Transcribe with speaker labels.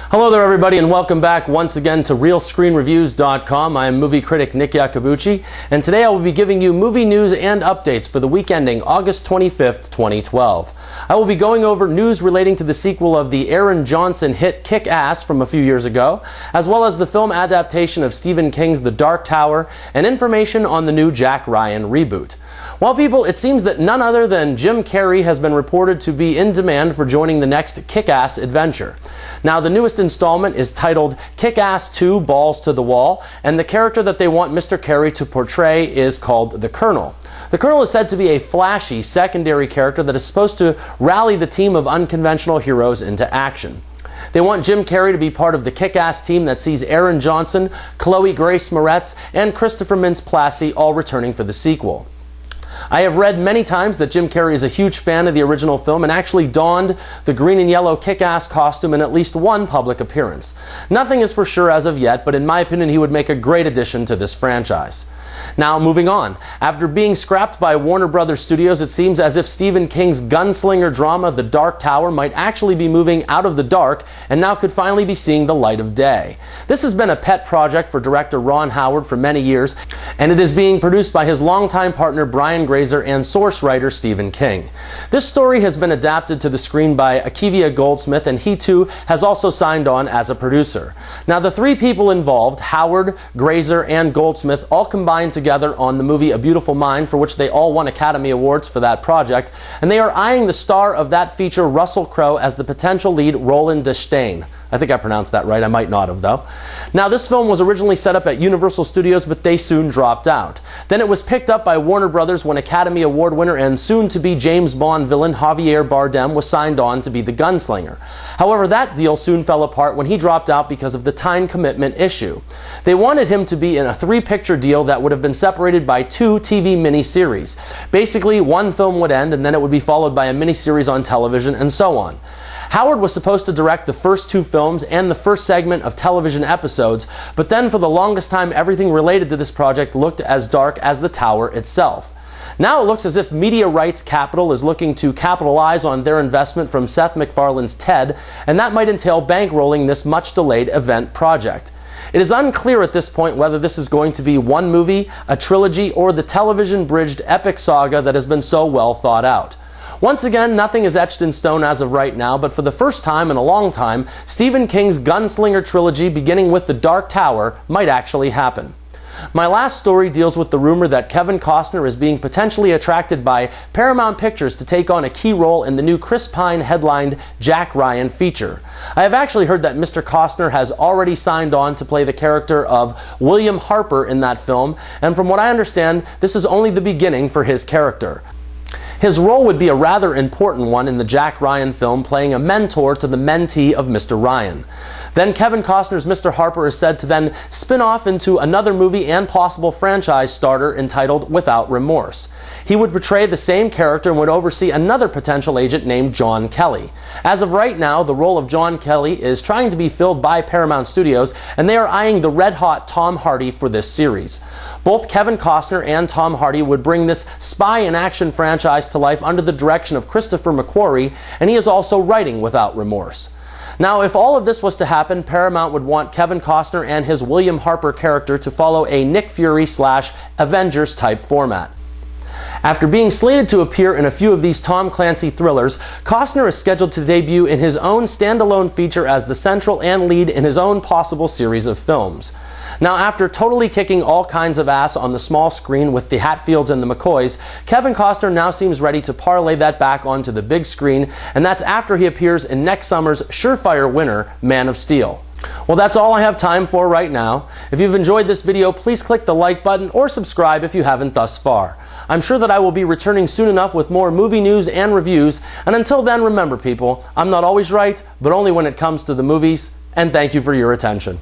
Speaker 1: Hello there everybody, and welcome back once again to RealScreenReviews.com. I am movie critic Nick Yacobucci, and today I will be giving you movie news and updates for the week ending August 25th, 2012. I will be going over news relating to the sequel of the Aaron Johnson hit KickAss from a few years ago, as well as the film adaptation of Stephen King's The Dark Tower, and information on the new Jack Ryan reboot. Well, people, it seems that none other than Jim Carrey has been reported to be in demand for joining the next KickAss adventure. Now, the newest installment is titled KickAss 2 Balls to the Wall, and the character that they want Mr. Carrey to portray is called the Colonel. The Colonel is said to be a flashy secondary character that is supposed to rally the team of unconventional heroes into action. They want Jim Carrey to be part of the Kick-Ass team that sees Aaron Johnson, Chloe Grace-Moretz, and Christopher Mintz-Plasse all returning for the sequel. I have read many times that Jim Carrey is a huge fan of the original film and actually donned the green and yellow Kick-Ass costume in at least one public appearance. Nothing is for sure as of yet, but in my opinion he would make a great addition to this franchise. Now, moving on. After being scrapped by Warner Brothers Studios, it seems as if Stephen King's gunslinger drama The Dark Tower might actually be moving out of the dark and now could finally be seeing the light of day. This has been a pet project for director Ron Howard for many years, and it is being produced by his longtime partner Brian Grazer and source writer Stephen King. This story has been adapted to the screen by Akivia Goldsmith, and he too has also signed on as a producer. Now, the three people involved, Howard, Grazer, and Goldsmith, all combined together on the movie A Beautiful Mind, for which they all won Academy Awards for that project, and they are eyeing the star of that feature, Russell Crowe, as the potential lead, Roland Deschain. I think I pronounced that right, I might not have though. Now, this film was originally set up at Universal Studios, but they soon dropped out. Then it was picked up by Warner Brothers when Academy Award winner and soon-to-be James Bond villain Javier Bardem was signed on to be the gunslinger. However, that deal soon fell apart when he dropped out because of the time commitment issue. They wanted him to be in a three-picture deal that would have been separated by 2 TV miniseries. Basically, one film would end and then it would be followed by a miniseries on television and so on. Howard was supposed to direct the first 2 films and the first segment of television episodes, but then for the longest time everything related to this project looked as dark as the tower itself. Now it looks as if Media Rights Capital is looking to capitalize on their investment from Seth MacFarlane's Ted, and that might entail bankrolling this much-delayed event project. It is unclear at this point whether this is going to be one movie, a trilogy, or the television-bridged epic saga that has been so well thought out. Once again, nothing is etched in stone as of right now, but for the first time in a long time, Stephen King's Gunslinger trilogy, beginning with The Dark Tower, might actually happen. My last story deals with the rumor that Kevin Costner is being potentially attracted by Paramount Pictures to take on a key role in the new Chris Pine-headlined Jack Ryan feature. I have actually heard that Mr. Costner has already signed on to play the character of William Harper in that film, and from what I understand, this is only the beginning for his character. His role would be a rather important one in the Jack Ryan film, playing a mentor to the mentee of Mr. Ryan. Then Kevin Costner's Mr. Harper is said to then spin off into another movie and possible franchise starter entitled Without Remorse. He would portray the same character and would oversee another potential agent named John Kelly. As of right now, the role of John Kelly is trying to be filled by Paramount Studios, and they are eyeing the red-hot Tom Hardy for this series. Both Kevin Costner and Tom Hardy would bring this spy and action franchise to life under the direction of Christopher McQuarrie, and he is also writing Without Remorse. Now, if all of this was to happen, Paramount would want Kevin Costner and his William Harper character to follow a Nick Fury/Avengers type format. After being slated to appear in a few of these Tom Clancy thrillers, Costner is scheduled to debut in his own standalone feature as the central and lead in his own possible series of films. Now, after totally kicking all kinds of ass on the small screen with the Hatfields and the McCoys, Kevin Costner now seems ready to parlay that back onto the big screen, and that's after he appears in next summer's surefire winner, Man of Steel. Well, that's all I have time for right now. If you've enjoyed this video, please click the like button or subscribe if you haven't thus far. I'm sure that I will be returning soon enough with more movie news and reviews, and until then, remember people, I'm not always right, but only when it comes to the movies, and thank you for your attention.